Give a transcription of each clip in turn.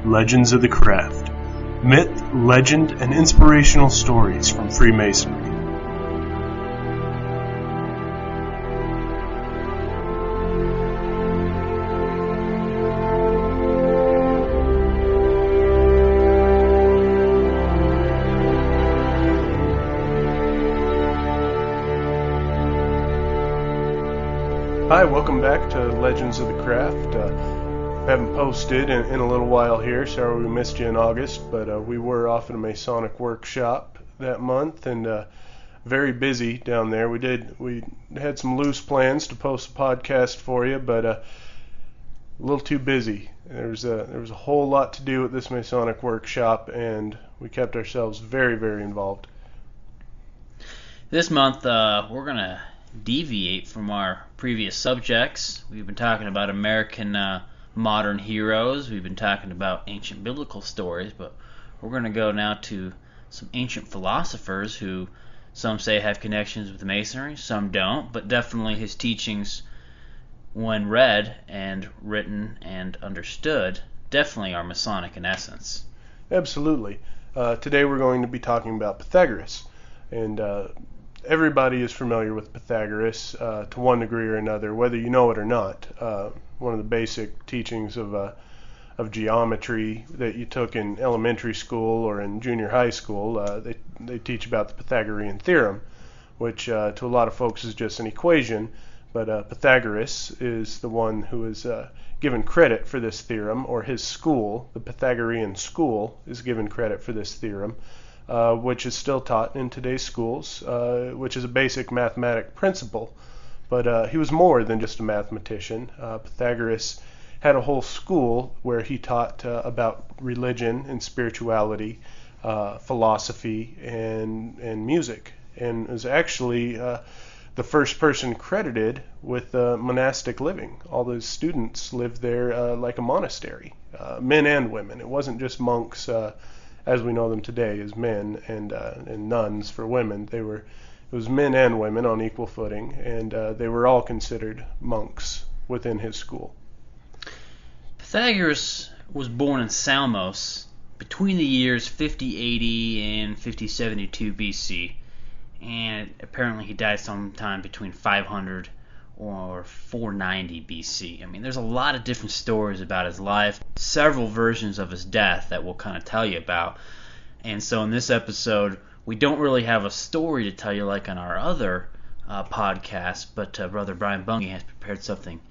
Legends of the Craft. Myth, legend, and inspirational stories from Freemasonry. Hi, welcome back to Legends of the Craft. Haven't posted in a little while here. Sorry we missed you in August, but we were off at a Masonic workshop that month and very busy down there. We had some loose plans to post a podcast for you, but a little too busy. There was a whole lot to do at this Masonic workshop, and we kept ourselves very, very involved. This month we're gonna deviate from our previous subjects. We've been talking about American modern heroes. We've been talking about ancient biblical stories, but we're going to go now to some ancient philosophers who some say have connections with Masonry, some don't, but definitely his teachings, when read and written and understood, definitely are Masonic in essence. Absolutely. Today we're going to be talking about Pythagoras, and everybody is familiar with Pythagoras to one degree or another, whether you know it or not. One of the basic teachings of geometry that you took in elementary school or in junior high school, they teach about the Pythagorean theorem, which to a lot of folks is just an equation, but Pythagoras is the one who is given credit for this theorem, or his school, the Pythagorean School, is given credit for this theorem, which is still taught in today's schools, which is a basic mathematic principle. But he was more than just a mathematician. Pythagoras had a whole school where he taught about religion and spirituality, philosophy, and music, and was actually the first person credited with monastic living. All those students lived there like a monastery, men and women. It wasn't just monks as we know them today as men and nuns for women. It was men and women on equal footing, and they were all considered monks within his school. Pythagoras was born in Samos between the years 5080 and 5072 BC, and apparently he died sometime between 500 or 490 BC. I mean, there's a lot of different stories about his life, several versions of his death that we'll kind of tell you about. And so in this episode, we don't really have a story to tell you like on our other podcast, but Brother Brian Bungie has prepared something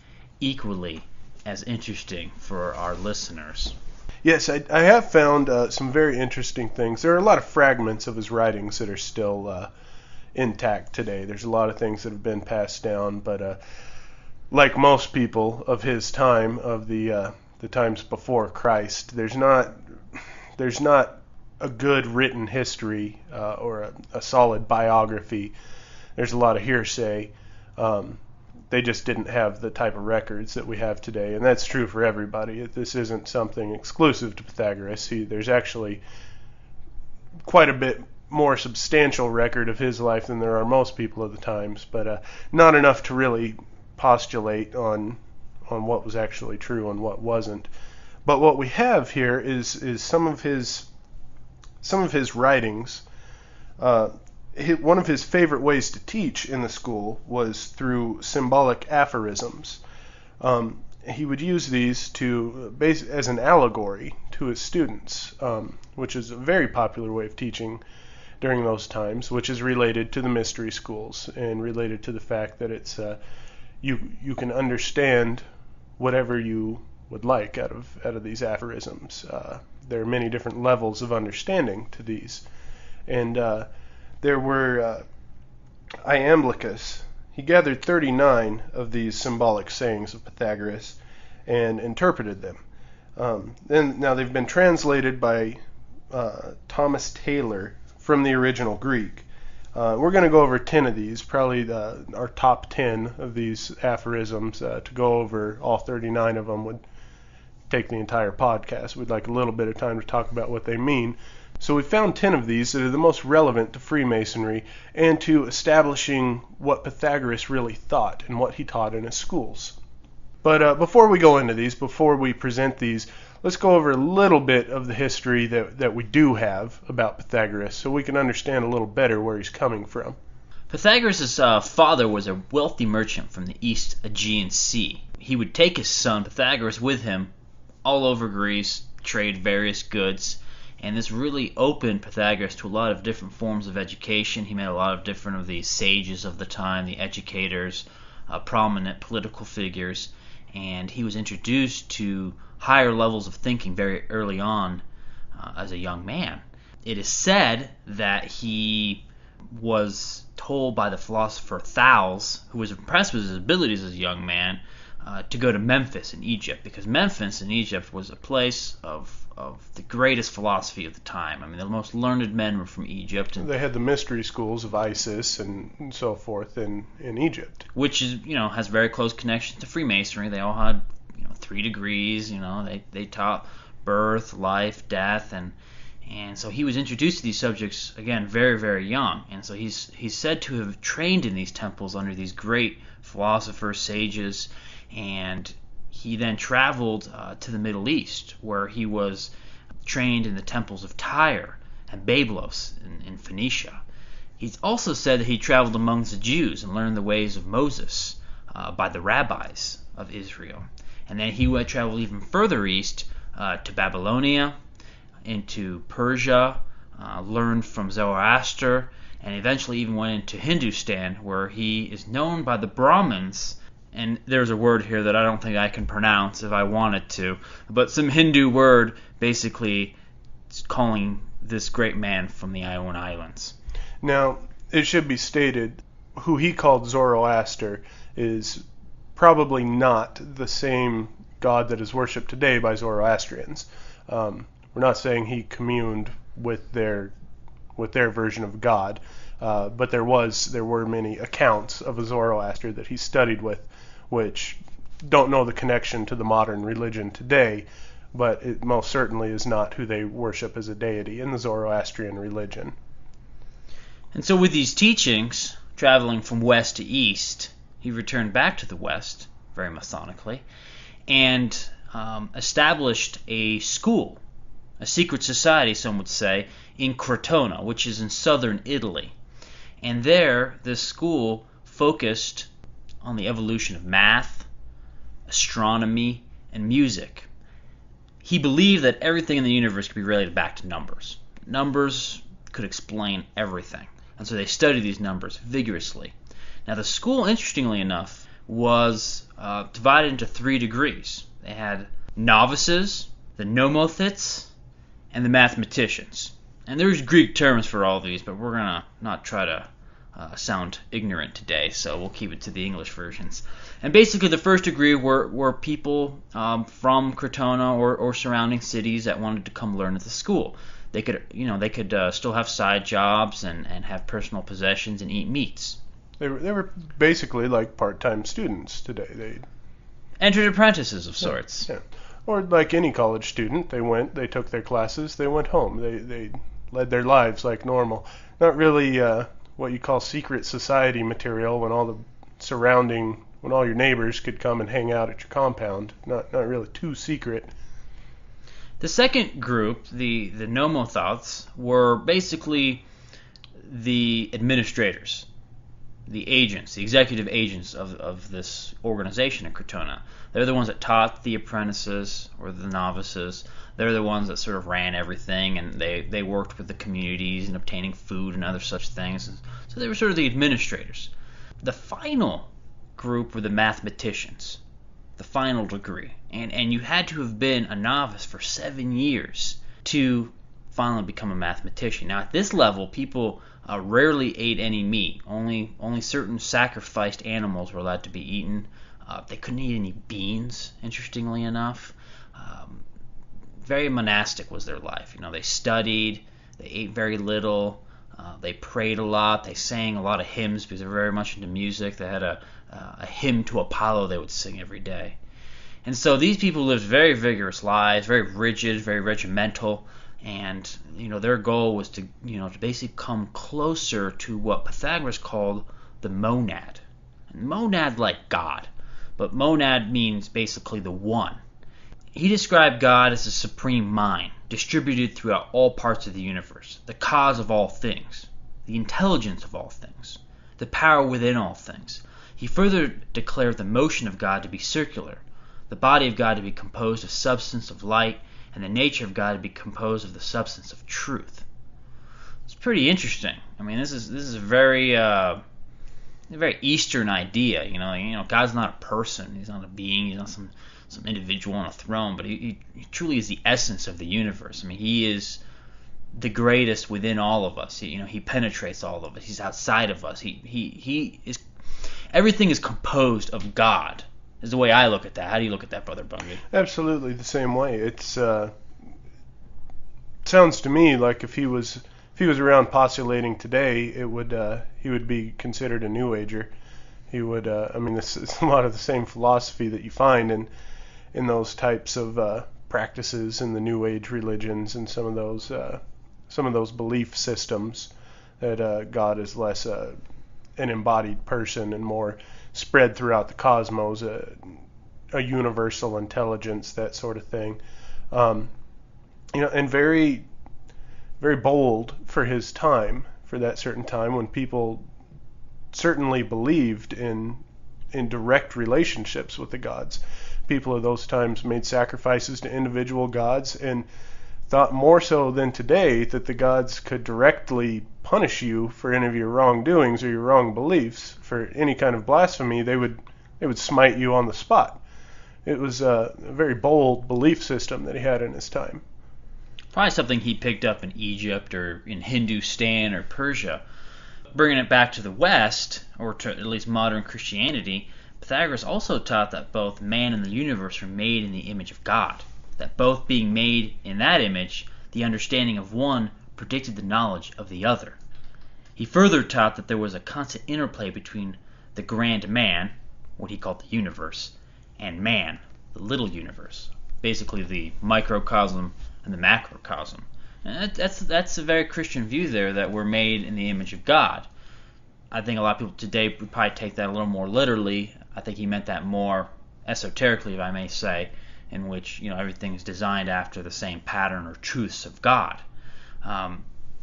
equally as interesting for our listeners. Yes, I have found some very interesting things. There are a lot of fragments of his writings that are still intact today. There's a lot of things that have been passed down, but like most people of his time, of the times before Christ, there's not a good written history or a solid biography. There's a lot of hearsay. They just didn't have the type of records that we have today, and that's true for everybody. This isn't something exclusive to Pythagoras. There's actually quite a bit more substantial record of his life than there are most people of the times, but not enough to really postulate on what was actually true and what wasn't. But what we have here is some of his writings. One of his favorite ways to teach in the school was through symbolic aphorisms. He would use these to as an allegory to his students, which is a very popular way of teaching during those times, which is related to the mystery schools and related to the fact that it's you can understand whatever you would like out of these aphorisms. There are many different levels of understanding to these, and there were Iamblichus. He gathered 39 of these symbolic sayings of Pythagoras and interpreted them. Now they've been translated by Thomas Taylor from the original Greek. We're going to go over 10 of these, probably our top 10 of these aphorisms. To go over all 39 of them would take the entire podcast. We'd like a little bit of time to talk about what they mean. So we found 10 of these that are the most relevant to Freemasonry and to establishing what Pythagoras really thought and what he taught in his schools. But before we go into these, before we present these, let's go over a little bit of the history that we do have about Pythagoras so we can understand a little better where he's coming from. Pythagoras' father was a wealthy merchant from the East Aegean Sea. He would take his son Pythagoras with him all over Greece, trade various goods, and this really opened Pythagoras to a lot of different forms of education. He met a lot of different of the sages of the time, the educators, prominent political figures, and he was introduced to higher levels of thinking very early on as a young man. It is said that he was told by the philosopher Thales, who was impressed with his abilities as a young man, to go to Memphis in Egypt, because Memphis in Egypt was a place of the greatest philosophy of the time. I mean, the most learned men were from Egypt. And they had the mystery schools of Isis and so forth in Egypt, which is, has very close connections to Freemasonry. They all had 3 degrees. They taught birth, life, death, and so he was introduced to these subjects again very, very young. And so he's said to have trained in these temples under these great philosophers, sages, and he then traveled to the Middle East, where he was trained in the temples of Tyre and Bablos in Phoenicia. He's also said that he traveled amongst the Jews and learned the ways of Moses by the rabbis of Israel. And then he would travel even further east to Babylonia, into Persia, learned from Zoroaster, and eventually even went into Hindustan, where he is known by the Brahmins. And there's a word here that I don't think I can pronounce if I wanted to, but some Hindu word basically calling this great man from the Ionian Islands. Now, it should be stated, who he called Zoroaster is probably not the same god that is worshipped today by Zoroastrians. We're not saying he communed with their version of God, but there were many accounts of a Zoroaster that he studied with, which don't know the connection to the modern religion today, but it most certainly is not who they worship as a deity in the Zoroastrian religion. And so with these teachings, traveling from west to east, he returned back to the west, very methodically, and established a school, a secret society, some would say, in Crotona, which is in southern Italy. And there, this school focused on the evolution of math, astronomy, and music. He believed that everything in the universe could be related back to numbers. Numbers could explain everything. And so they studied these numbers vigorously. Now, the school, interestingly enough, was divided into 3 degrees. They had novices, the nomothetes, and the mathematicians. And there's Greek terms for all these, but we're going to not try to sound ignorant today, so we'll keep it to the English versions. And basically the first degree were people from Crotona or surrounding cities that wanted to come learn at the school. They could still have side jobs and have personal possessions and eat meats. They were basically like part-time students today. They entered apprentices of sorts. Yeah. Or like any college student, they took their classes, they went home. They led their lives like normal. Not really what you call secret society material when all your neighbors could come and hang out at your compound. Not really too secret. The second group, the nomothetes, were basically the administrators, the agents, the executive agents of this organization in Crotona. They're the ones that taught the apprentices or the novices. They're the ones that sort of ran everything, and they worked with the communities in obtaining food and other such things. So they were sort of the administrators. The final group were the mathematicians, the final degree. And you had to have been a novice for 7 years to finally become a mathematician. Now, at this level, people rarely ate any meat. Only certain sacrificed animals were allowed to be eaten. They couldn't eat any beans, interestingly enough. Very monastic was their life. They studied, they ate very little, they prayed a lot, they sang a lot of hymns because they were very much into music. They had a hymn to Apollo they would sing every day. And so these people lived very vigorous lives, very rigid, very regimental, and their goal was to basically come closer to what Pythagoras called the monad. And monad like God, but monad means basically the one. He described God as a supreme mind, distributed throughout all parts of the universe, the cause of all things, the intelligence of all things, the power within all things. He further declared the motion of God to be circular, the body of God to be composed of substance of light, and the nature of God to be composed of the substance of truth. It's pretty interesting. I mean, this is a very Eastern idea. You know, God's not a person. He's not a being. He's not some individual on a throne. But he truly is the essence of the universe. I mean, he is the greatest within all of us. He penetrates all of us. He's outside of us. He is. Everything is composed of God. Is the way I look at that. How do you look at that, Brother Bungie? Absolutely the same way. It's sounds to me like if he was around postulating today, he would be considered a New Ager. He would. I mean, this is a lot of the same philosophy that you find in those types of practices in the New Age religions and some of those belief systems that God is less an embodied person and more spread throughout the cosmos, a universal intelligence, that sort of thing. And very, very bold for his time, for that certain time when people certainly believed in direct relationships with the gods. People of those times made sacrifices to individual gods and thought more so than today that the gods could directly punish you for any of your wrongdoings or your wrong beliefs. For any kind of blasphemy, they would smite you on the spot. It was a very bold belief system that he had in his time. Probably something he picked up in Egypt or in Hindustan or Persia. Bringing it back to the West, or to at least modern Christianity, Pythagoras also taught that both man and the universe were made in the image of God. That both being made in that image, the understanding of one predicted the knowledge of the other. He further taught that there was a constant interplay between the grand man, what he called the universe, and man, the little universe, basically the microcosm and the macrocosm. And that's a very Christian view there, that we're made in the image of God. I think a lot of people today would probably take that a little more literally. I think he meant that more esoterically, if I may say, in which everything is designed after the same pattern or truths of God.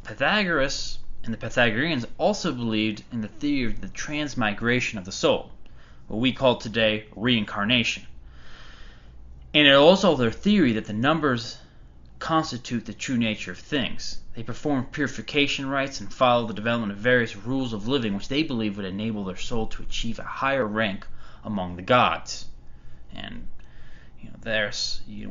Pythagoras and the Pythagoreans also believed in the theory of the transmigration of the soul, what we call today reincarnation. And it also their theory that the numbers constitute the true nature of things. They performed purification rites and followed the development of various rules of living which they believed would enable their soul to achieve a higher rank among the gods. And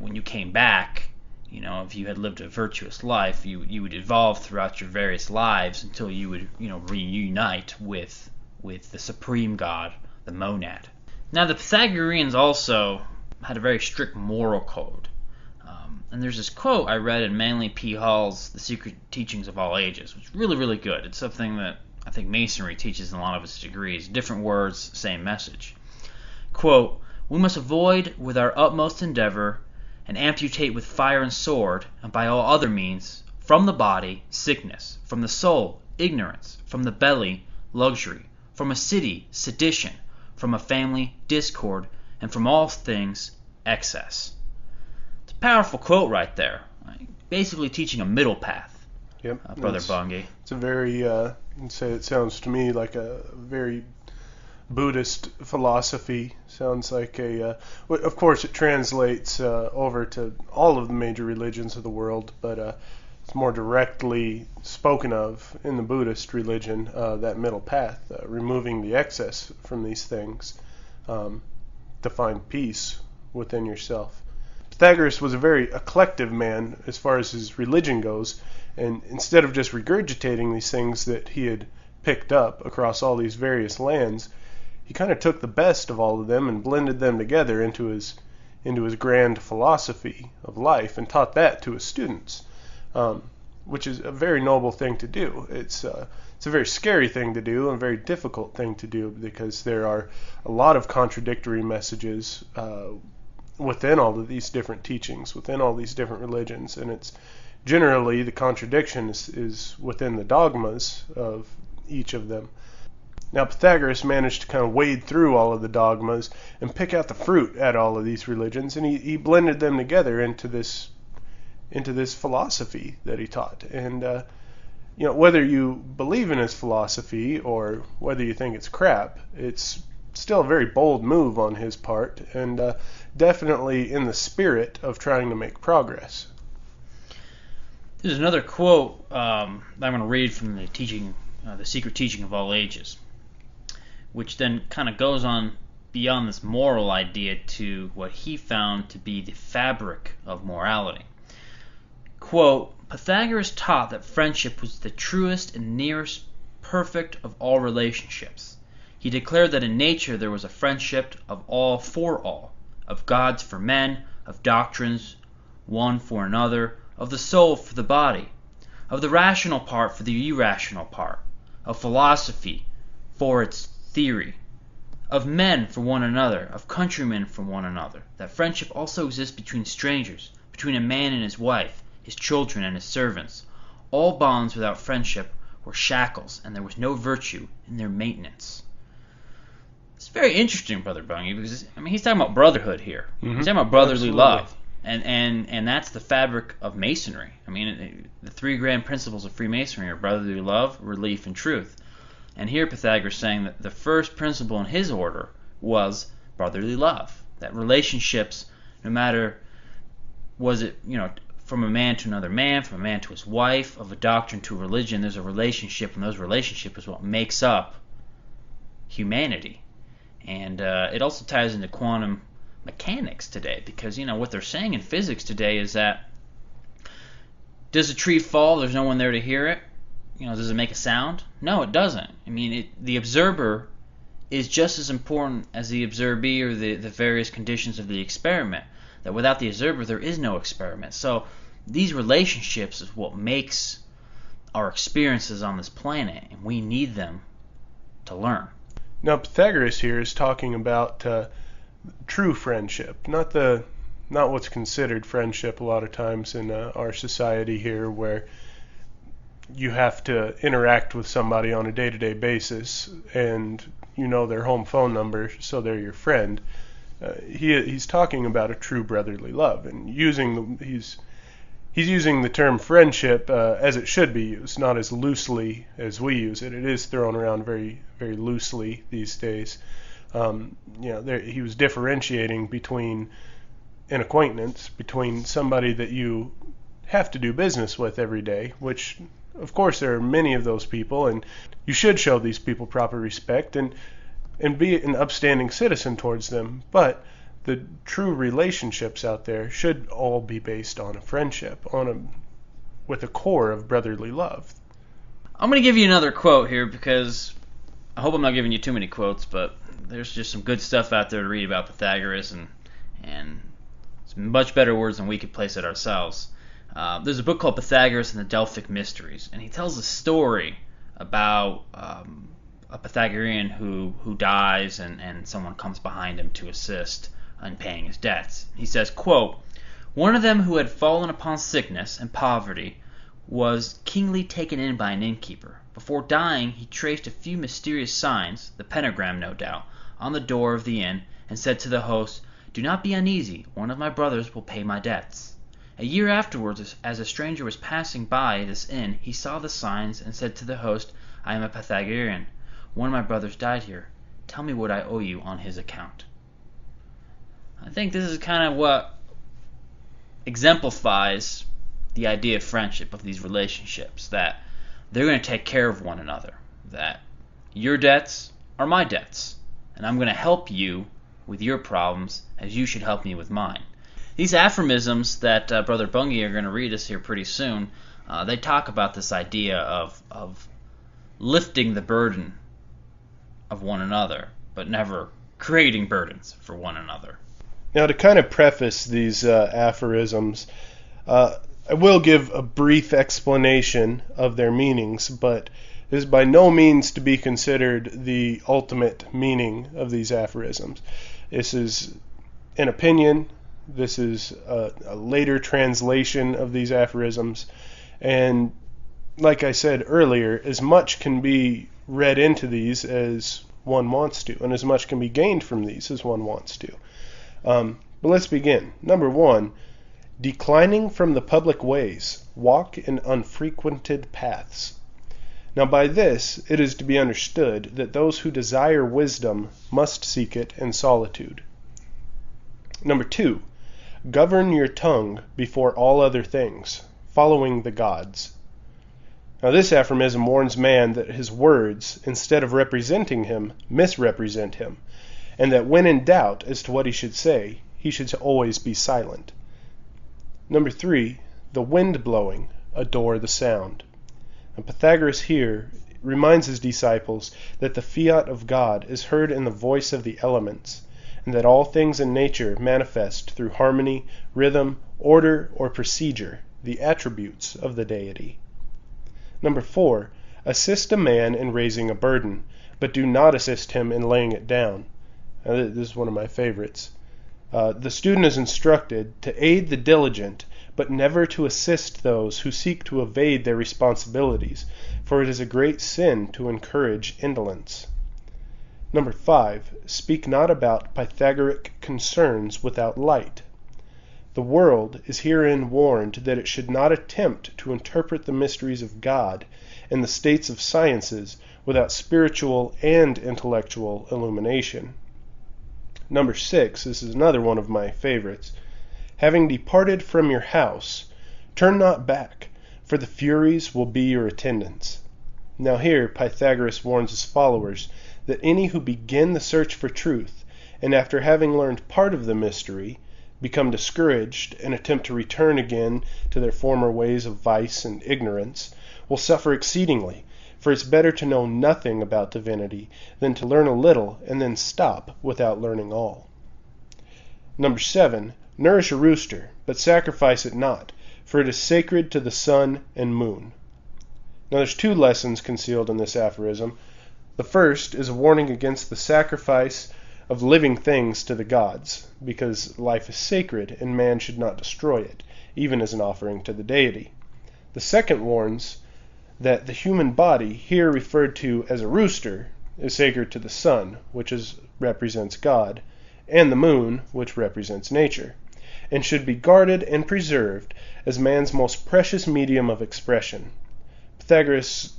when you came back, if you had lived a virtuous life, you would evolve throughout your various lives until you would reunite with the supreme God, the monad. Now the Pythagoreans also had a very strict moral code. And there's this quote I read in Manly P. Hall's The Secret Teachings of All Ages, which is really, really good. It's something that I think Masonry teaches in a lot of its degrees. Different words, same message. Quote, "We must avoid with our utmost endeavor and amputate with fire and sword, and by all other means, from the body, sickness, from the soul, ignorance, from the belly, luxury, from a city, sedition, from a family, discord, and from all things, excess." It's a powerful quote right there. Basically teaching a middle path. Yep. Brother Bungie. It's a very, it sounds to me like a very Buddhist philosophy. Sounds like of course it translates over to all of the major religions of the world, but it's more directly spoken of in the Buddhist religion, that middle path, removing the excess from these things to find peace within yourself. Pythagoras was a very eclectic man as far as his religion goes, and instead of just regurgitating these things that he had picked up across all these various lands, he kind of took the best of all of them and blended them together into his grand philosophy of life and taught that to his students, which is a very noble thing to do. It's a very scary thing to do and a very difficult thing to do, because there are a lot of contradictory messages within all of these different teachings, within all these different religions, and it's generally the contradiction is within the dogmas of each of them. Now Pythagoras managed to kind of wade through all of the dogmas and pick out the fruit at all of these religions, and he blended them together into this philosophy that he taught. And whether you believe in his philosophy or whether you think it's crap, it's still a very bold move on his part, and definitely in the spirit of trying to make progress. There's another quote that I'm going to read from the Secret Teaching of All Ages, which then kind of goes on beyond this moral idea to what he found to be the fabric of morality. Quote, Pythagoras taught that friendship was the truest and nearest perfect of all relationships. He declared that in nature there was a friendship of all for all, of gods for men, of doctrines one for another, of the soul for the body, of the rational part for the irrational part, of philosophy for its theory, of men for one another, of countrymen for one another, that friendship also exists between strangers, between a man and his wife, his children and his servants. All bonds without friendship were shackles, and there was no virtue in their maintenance. It's very interesting, Brother Bungie, because he's talking about brotherhood here. Mm-hmm. He's talking about brotherly love, and that's the fabric of Masonry. The three grand principles of Freemasonry are brotherly love, relief, and truth. And here Pythagoras is saying that the first principle in his order was brotherly love. That relationships, no matter was it from a man to another man, from a man to his wife, of a doctrine to a religion, there's a relationship, and those relationships is what makes up humanity. And it also ties into quantum mechanics today, because what they're saying in physics today is that, does a tree fall? There's no one there to hear it. Does it make a sound? No, it doesn't. The observer is just as important as the observee or the various conditions of the experiment. That without the observer, there is no experiment. So these relationships is what makes our experiences on this planet, and we need them to learn. Now Pythagoras here is talking about true friendship, not what's considered friendship a lot of times in our society here, where you have to interact with somebody on a day-to-day basis and their home phone number, so they're your friend. He's talking about a true brotherly love, and he's using the term friendship as it should be used, not as loosely as we use it. It is thrown around very, very loosely these days. He was differentiating between an acquaintance, between somebody that you have to do business with every day, which, of course, there are many of those people, and you should show these people proper respect and be an upstanding citizen towards them. But the true relationships out there should all be based on a friendship, with a core of brotherly love. I'm going to give you another quote here, because I hope I'm not giving you too many quotes, but there's just some good stuff out there to read about Pythagoras, and some much better words than we could place it ourselves. There's a book called Pythagoras and the Delphic Mysteries, and he tells a story about a Pythagorean who dies, and someone comes behind him to assist in paying his debts. He says, quote, one of them who had fallen upon sickness and poverty was kingly taken in by an innkeeper. Before dying, he traced a few mysterious signs, the pentagram no doubt, on the door of the inn, and said to the host, do not be uneasy, one of my brothers will pay my debts. A year afterwards, as a stranger was passing by this inn, he saw the signs and said to the host, I am a Pythagorean. One of my brothers died here. Tell me what I owe you on his account. I think this is kind of what exemplifies the idea of friendship, of these relationships, that they're going to take care of one another, that your debts are my debts, and I'm going to help you with your problems as you should help me with mine. These aphorisms that Brother Bungie are going to read us here pretty soon, they talk about this idea of lifting the burden of one another, but never creating burdens for one another. Now, to kind of preface these aphorisms, I will give a brief explanation of their meanings, but it is by no means to be considered the ultimate meaning of these aphorisms. This is an opinion. This is a later translation of these aphorisms, and like I said earlier, as much can be read into these as one wants to, and as much can be gained from these as one wants to. But let's begin. Number 1, declining from the public ways, walk in unfrequented paths. Now by this it is to be understood that those who desire wisdom must seek it in solitude. Number 2, govern your tongue before all other things, following the gods. Now this aphorism warns man that his words, instead of representing him, misrepresent him, and that when in doubt as to what he should say, he should always be silent. Number 3, the wind blowing, adore the sound. And Pythagoras here reminds his disciples that the fiat of God is heard in the voice of the elements, and that all things in nature manifest through harmony, rhythm, order, or procedure, the attributes of the deity. Number 4, assist a man in raising a burden, but do not assist him in laying it down. Now, this is one of my favorites. The student is instructed to aid the diligent, but never to assist those who seek to evade their responsibilities, for it is a great sin to encourage indolence. Number 5, speak not about Pythagoric concerns without light. The world is herein warned that it should not attempt to interpret the mysteries of God and the states of sciences without spiritual and intellectual illumination. Number 6, this is another one of my favorites. Having departed from your house, turn not back, for the Furies will be your attendants. Now here Pythagoras warns his followers that any who begin the search for truth, and after having learned part of the mystery, become discouraged and attempt to return again to their former ways of vice and ignorance, will suffer exceedingly, for it's better to know nothing about divinity than to learn a little and then stop without learning all. Number 7, nourish a rooster, but sacrifice it not, for it is sacred to the sun and moon. Now there's 2 lessons concealed in this aphorism. The first is a warning against the sacrifice of living things to the gods, because life is sacred and man should not destroy it, even as an offering to the deity. The second warns that the human body, here referred to as a rooster, is sacred to the sun, which represents God, and the moon, which represents nature, and should be guarded and preserved as man's most precious medium of expression. Pythagoras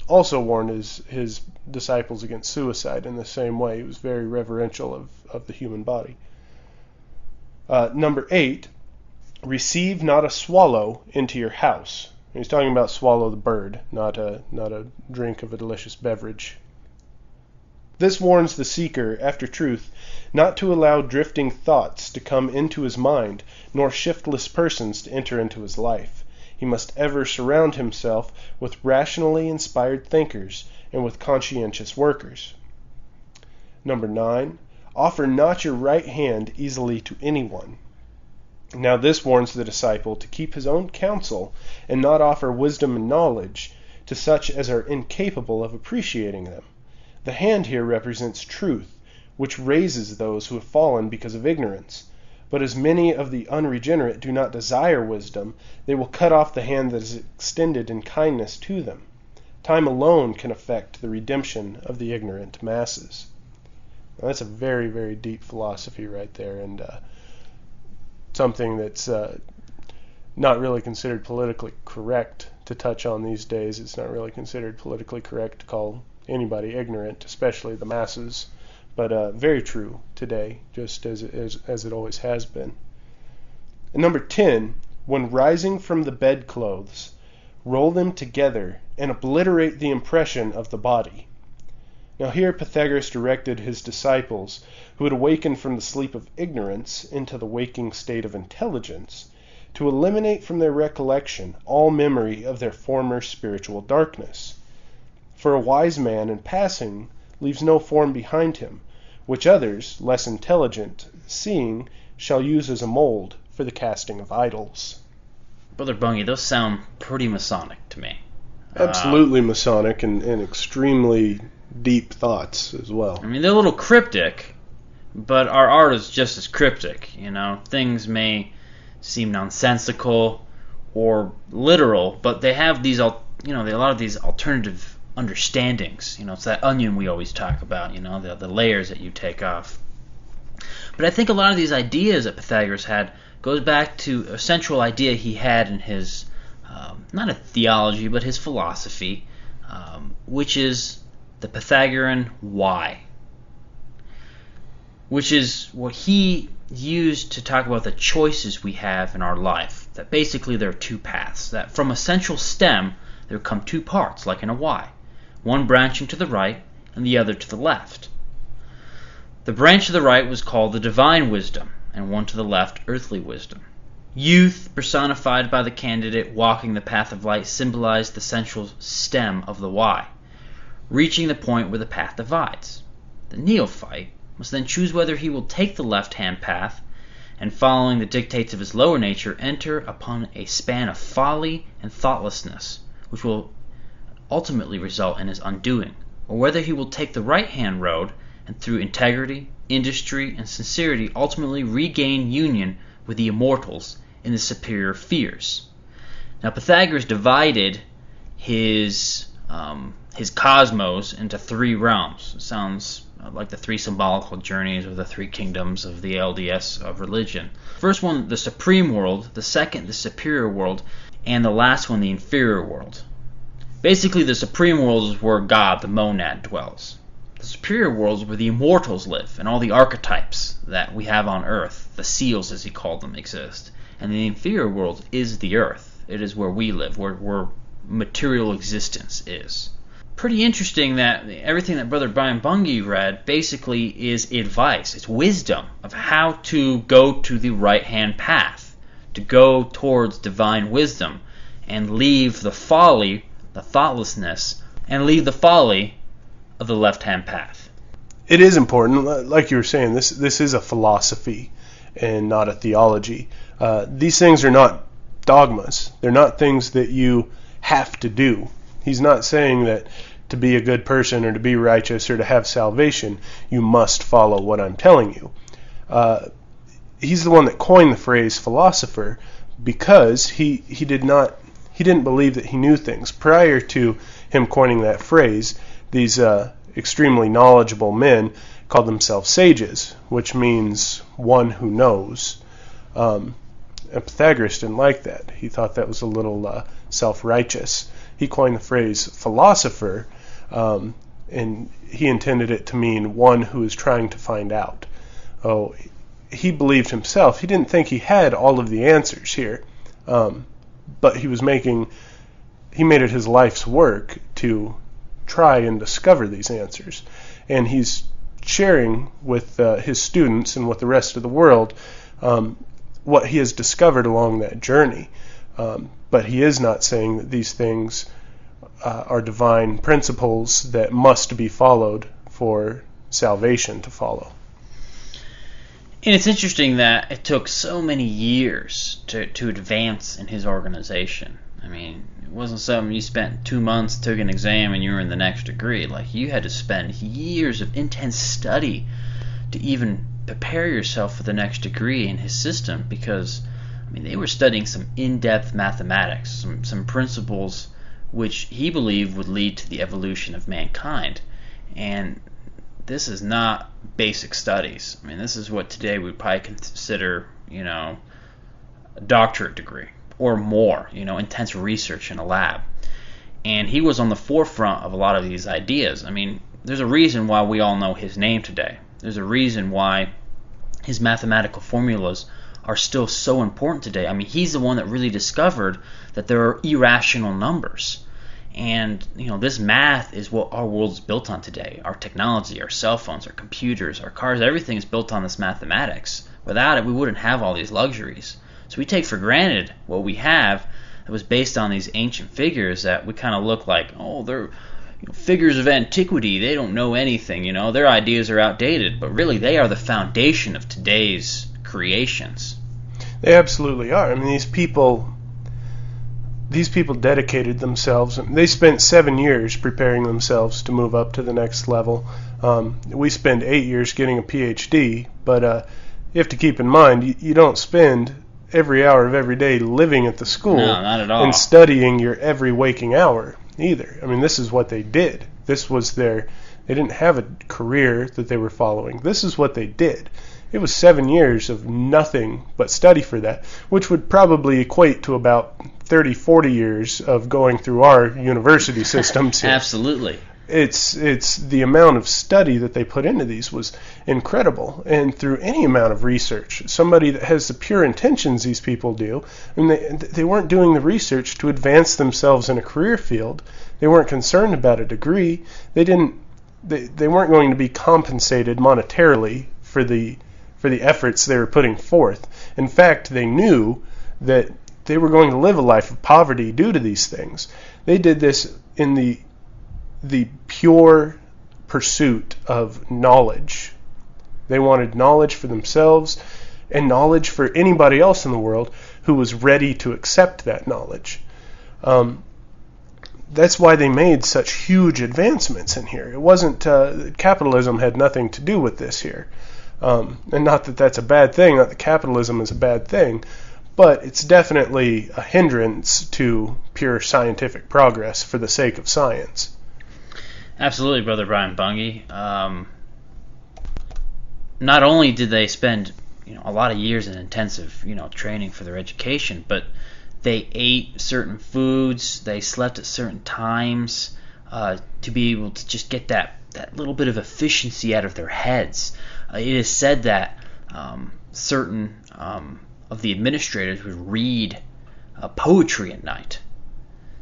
also warned his disciples against suicide in the same way. He was very reverential of the human body. Number 8, receive not a swallow into your house. He's talking about swallow the bird, not a drink of a delicious beverage. This warns the seeker after truth not to allow drifting thoughts to come into his mind, nor shiftless persons to enter into his life. He must ever surround himself with rationally inspired thinkers and with conscientious workers. Number 9, offer not your right hand easily to anyone. Now this warns the disciple to keep his own counsel and not offer wisdom and knowledge to such as are incapable of appreciating them. The hand here represents truth, which raises those who have fallen because of ignorance. But as many of the unregenerate do not desire wisdom, they will cut off the hand that is extended in kindness to them. Time alone can effect the redemption of the ignorant masses. Now, that's a very, very deep philosophy right there, and something that's not really considered politically correct to touch on these days. It's not really considered politically correct to call anybody ignorant, especially the masses. But very true today, just as it always has been. And number 10, when rising from the bedclothes, roll them together and obliterate the impression of the body. Now here Pythagoras directed his disciples, who had awakened from the sleep of ignorance into the waking state of intelligence, to eliminate from their recollection all memory of their former spiritual darkness. For a wise man in passing leaves no form behind him, which others, less intelligent, seeing, shall use as a mold for the casting of idols. Brother Bungie, those sound pretty Masonic to me. Absolutely Masonic and extremely deep thoughts as well. I mean, they're a little cryptic, but our art is just as cryptic. You know, things may seem nonsensical or literal, but they have these, a lot of these alternative understandings. It's that onion we always talk about, the layers that you take off. But I think a lot of these ideas that Pythagoras had goes back to a central idea he had in his, not a theology, but his philosophy, which is the Pythagorean why, which is what he used to talk about the choices we have in our life. That basically there are two paths, that from a central stem there come two parts, like in a Y, one branching to the right and the other to the left. The branch to the right was called the divine wisdom, and one to the left, earthly wisdom. Youth, personified by the candidate walking the path of light, symbolized the central stem of the Y, reaching the point where the path divides. The neophyte must then choose whether he will take the left-hand path and, following the dictates of his lower nature, enter upon a span of folly and thoughtlessness, which will ultimately result in his undoing, or whether he will take the right-hand road and, through integrity, industry, and sincerity, ultimately regain union with the immortals in the superior spheres. Now, Pythagoras divided his cosmos into three realms. It sounds like the three symbolical journeys or the three kingdoms of the LDS of religion. First one, the supreme world. The second, the superior world. And the last one, the inferior world. Basically, the supreme world is where God, the monad, dwells. The superior world is where the immortals live, and all the archetypes that we have on Earth, the seals as he called them, exist. And the inferior world is the Earth. It is where we live, where material existence is. Pretty interesting that everything that Brother Brian Bungay read basically is advice. It's wisdom of how to go to the right-hand path, to go towards divine wisdom, and leave the folly, the thoughtlessness, and leave the folly of the left-hand path. It is important, like you were saying, this is a philosophy and not a theology. These things are not dogmas. They're not things that you have to do. He's not saying that to be a good person or to be righteous or to have salvation, you must follow what I'm telling you. He's the one that coined the phrase philosopher because he didn't believe that he knew things. Prior to him coining that phrase, these extremely knowledgeable men called themselves sages, which means one who knows. And Pythagoras didn't like that. He thought that was a little self-righteous. He coined the phrase philosopher, and he intended it to mean one who is trying to find out. Oh, he believed himself. He didn't think he had all of the answers here, but he made it his life's work to try and discover these answers. And he's sharing with his students and with the rest of the world what he has discovered along that journey. But he is not saying that these things are divine principles that must be followed for salvation to follow. And it's interesting that it took so many years to advance in his organization. I mean, it wasn't something you spent 2 months, took an exam, and you were in the next degree. Like, you had to spend years of intense study to even prepare yourself for the next degree in his system, because they were studying some in-depth mathematics, some principles which he believed would lead to the evolution of mankind. And this is not basic studies. This is what today we would probably consider, a doctorate degree or more, intense research in a lab. And he was on the forefront of a lot of these ideas. There's a reason why we all know his name today. There's a reason why his mathematical formulas are still so important today. He's the one that really discovered that there are irrational numbers. And, this math is what our world is built on today. Our technology, our cell phones, our computers, our cars, everything is built on this mathematics. Without it, we wouldn't have all these luxuries. So we take for granted what we have that was based on these ancient figures that we kind of look like, they're figures of antiquity. They don't know anything, Their ideas are outdated. But really, they are the foundation of today's creations. They absolutely are. These people dedicated themselves. They spent 7 years preparing themselves to move up to the next level. We spend 8 years getting a PhD, but you have to keep in mind, you don't spend every hour of every day living at the school no, not at all. and studying your every waking hour. either. I mean, this is what they did. This was they didn't have a career that they were following. This is what they did. It was 7 years of nothing but study for that, which would probably equate to about 30, 40 years of going through our university systems here. Absolutely. It's the amount of study that they put into these was incredible, and through any amount of research, somebody that has the pure intentions these people do, and they weren't doing the research to advance themselves in a career field. They weren't concerned about a degree. They weren't going to be compensated monetarily for the efforts they were putting forth. In fact, they knew that they were going to live a life of poverty due to these things. They did this in the pure pursuit of knowledge. They wanted knowledge for themselves and knowledge for anybody else in the world who was ready to accept that knowledge. That's why they made such huge advancements in here. It wasn't capitalism had nothing to do with this here. And not that that's a bad thing, not that capitalism is a bad thing, but it's definitely a hindrance to pure scientific progress for the sake of science. Absolutely, Brother Brian Bungie. Not only did they spend a lot of years in intensive training for their education, but they ate certain foods, they slept at certain times to be able to just get that little bit of efficiency out of their heads. It is said that certain of the administrators would read poetry at night,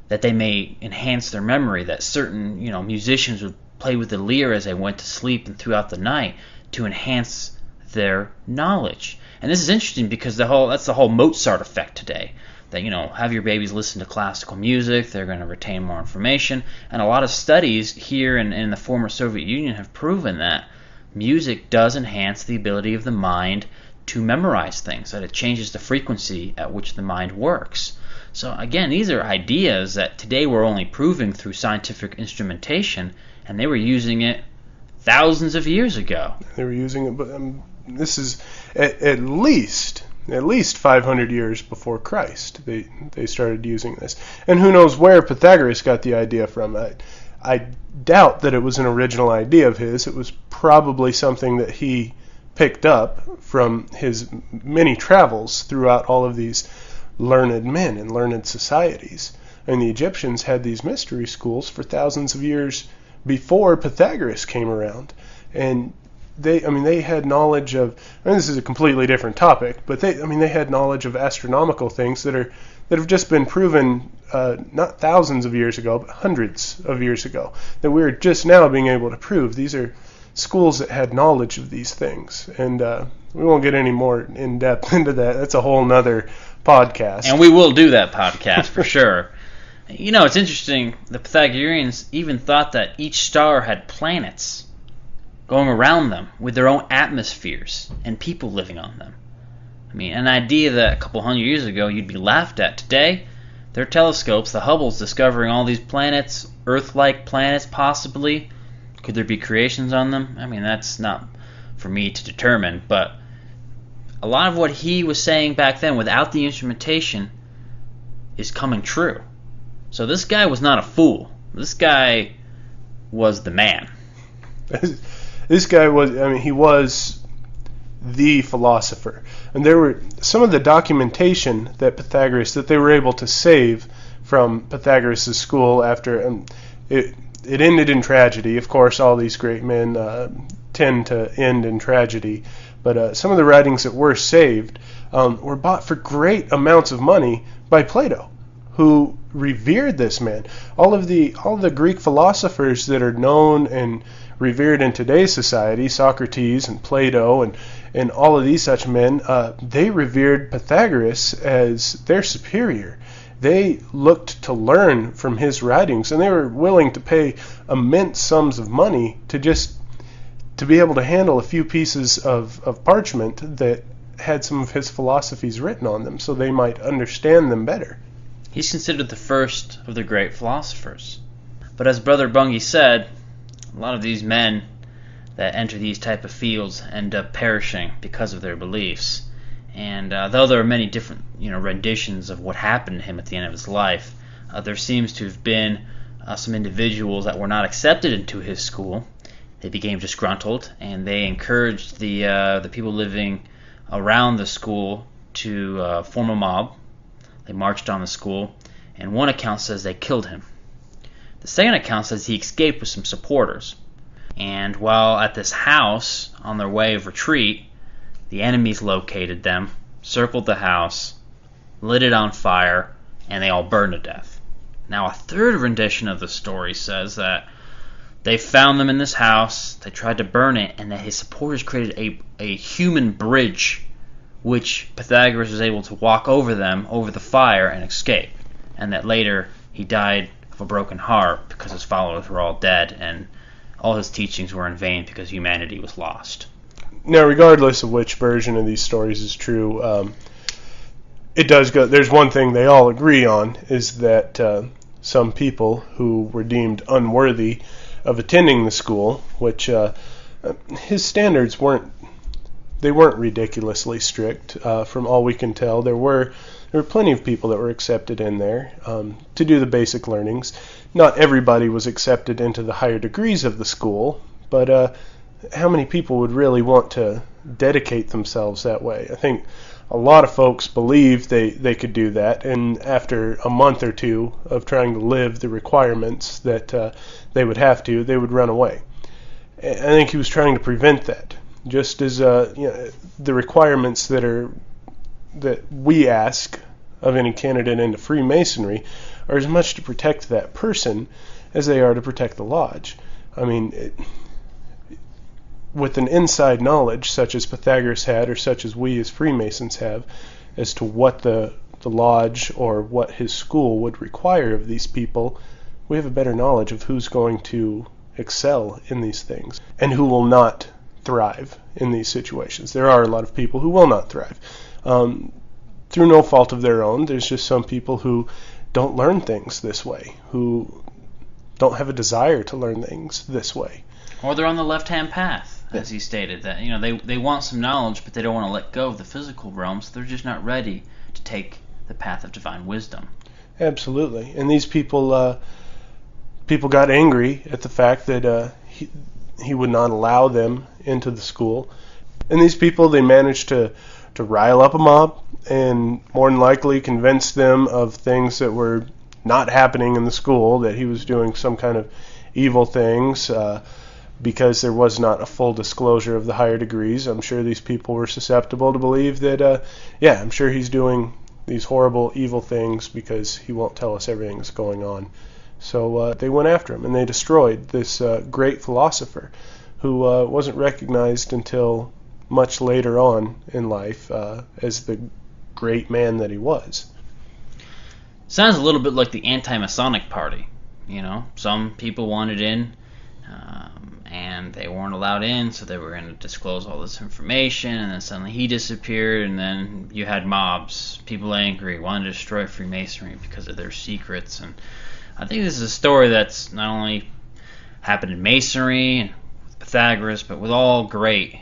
that they may enhance their memory, that certain musicians would play with the lyre as they went to sleep and throughout the night to enhance their knowledge. And this is interesting because that's the whole Mozart effect today, that have your babies listen to classical music, they're going to retain more information. And a lot of studies here in the former Soviet Union have proven that music does enhance the ability of the mind to memorize things, that it changes the frequency at which the mind works. So again, these are ideas that today we're only proving through scientific instrumentation, and they were using it thousands of years ago. They were using it, but this is at least 500 years before Christ. They started using this, and who knows where Pythagoras got the idea from. I doubt that it was an original idea of his. It was probably something that he picked up from his many travels throughout all of these learned men and learned societies. And the Egyptians had these mystery schools for thousands of years before Pythagoras came around. And they had knowledge of, this is a completely different topic, but they had knowledge of astronomical things that have just been proven not thousands of years ago, but hundreds of years ago, that we're just now being able to prove. These are schools that had knowledge of these things, and we won't get any more in depth into that. That's a whole nother podcast, and we will do that podcast for sure. It's interesting, the Pythagoreans even thought that each star had planets going around them with their own atmospheres and people living on them. An idea that a couple hundred years ago you'd be laughed at. Today, their telescopes, the Hubble's discovering all these planets, Earth-like planets possibly. Could there be creations on them? That's not for me to determine, but a lot of what he was saying back then without the instrumentation is coming true. So this guy was not a fool. This guy was the man. This guy was, he was the philosopher. And there were some of the documentation that they were able to save from Pythagoras' school after it ended in tragedy. Of course, all these great men tend to end in tragedy. But some of the writings that were saved were bought for great amounts of money by Plato, who revered this man. All of the Greek philosophers that are known and revered in today's society, Socrates and Plato and all of these such men, they revered Pythagoras as their superior. They looked to learn from his writings, and they were willing to pay immense sums of money to be able to handle a few pieces of parchment that had some of his philosophies written on them so they might understand them better. He's considered the first of the great philosophers. But as Brother Bungie said, a lot of these men that enter these type of fields end up perishing because of their beliefs. And though there are many different renditions of what happened to him at the end of his life, there seems to have been some individuals that were not accepted into his school. They became disgruntled, and they encouraged the people living around the school to form a mob. They marched on the school, and one account says they killed him. The second account says he escaped with some supporters. And while at this house, on their way of retreat, the enemies located them, circled the house, lit it on fire, and they all burned to death. Now, a third rendition of the story says that they found them in this house, they tried to burn it, and that his supporters created a human bridge, which Pythagoras was able to walk over them, over the fire, and escape. And that later he died of a broken heart because his followers were all dead, and all his teachings were in vain because humanity was lost. Now, regardless of which version of these stories is true, it does go. There's one thing they all agree on, is that some people who were deemed unworthy of attending the school, which his standards weren't ridiculously strict. From all we can tell, there were plenty of people that were accepted in there to do the basic learnings. Not everybody was accepted into the higher degrees of the school, but how many people would really want to dedicate themselves that way? I think a lot of folks believed they could do that, and after a month or two of trying to live the requirements that they would have to, they would run away. I think he was trying to prevent that, just as the requirements that we ask of any candidate into Freemasonry are as much to protect that person as they are to protect the lodge. I mean, with an inside knowledge such as Pythagoras had, or such as we as Freemasons have, as to what the lodge or what his school would require of these people, we have a better knowledge of who's going to excel in these things and who will not thrive in these situations. There are a lot of people who will not thrive. Through no fault of their own, there's just some people who don't learn things this way, who don't have a desire to learn things this way. Or they're on the left-hand path, as he stated, that they want some knowledge, but they don't want to let go of the physical realm, so they're just not ready to take the path of divine wisdom. Absolutely. And these people got angry at the fact that he would not allow them into the school. And these people, they managed to rile up a mob and more than likely convince them of things that were not happening in the school, that he was doing some kind of evil things, because there was not a full disclosure of the higher degrees. I'm sure these people were susceptible to believe that, I'm sure he's doing these horrible, evil things because he won't tell us everything that's going on. So they went after him, and they destroyed this great philosopher who wasn't recognized until much later on in life as the great man that he was. Sounds a little bit like the anti-Masonic party. Some people wanted in, and they weren't allowed in, so they were going to disclose all this information, and then suddenly he disappeared, and then you had mobs, people angry, wanting to destroy Freemasonry because of their secrets. And I think this is a story that's not only happened in Masonry and with Pythagoras, but with all great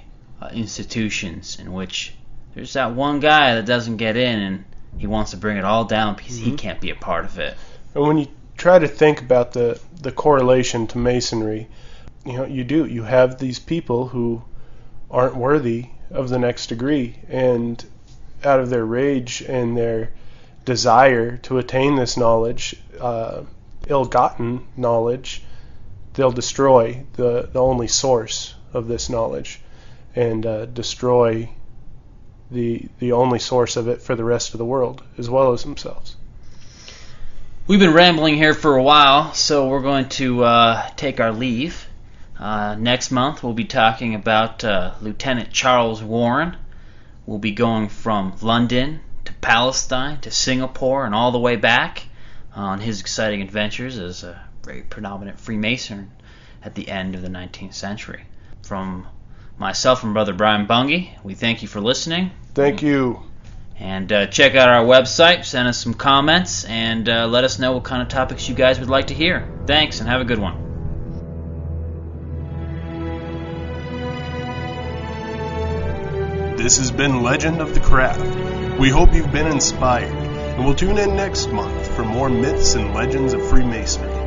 institutions in which there's that one guy that doesn't get in, and he wants to bring it all down because he can't be a part of it. And when you try to think about the correlation to Masonry, you have these people who aren't worthy of the next degree, and out of their rage and their desire to attain this knowledge, ill-gotten knowledge, they'll destroy the only source of this knowledge, and destroy the only source of it for the rest of the world, as well as themselves. We've been rambling here for a while, so we're going to take our leave. Next month we'll be talking about Lieutenant Charles Warren. We'll be going from London to Palestine to Singapore and all the way back on his exciting adventures as a very predominant Freemason at the end of the 19th century. From myself and Brother Brian Bungie, we thank you for listening. Thank you. And check out our website, send us some comments, and let us know what kind of topics you guys would like to hear. Thanks, and have a good one. This has been Legend of the Craft. We hope you've been inspired, and we'll tune in next month for more myths and legends of Freemasonry.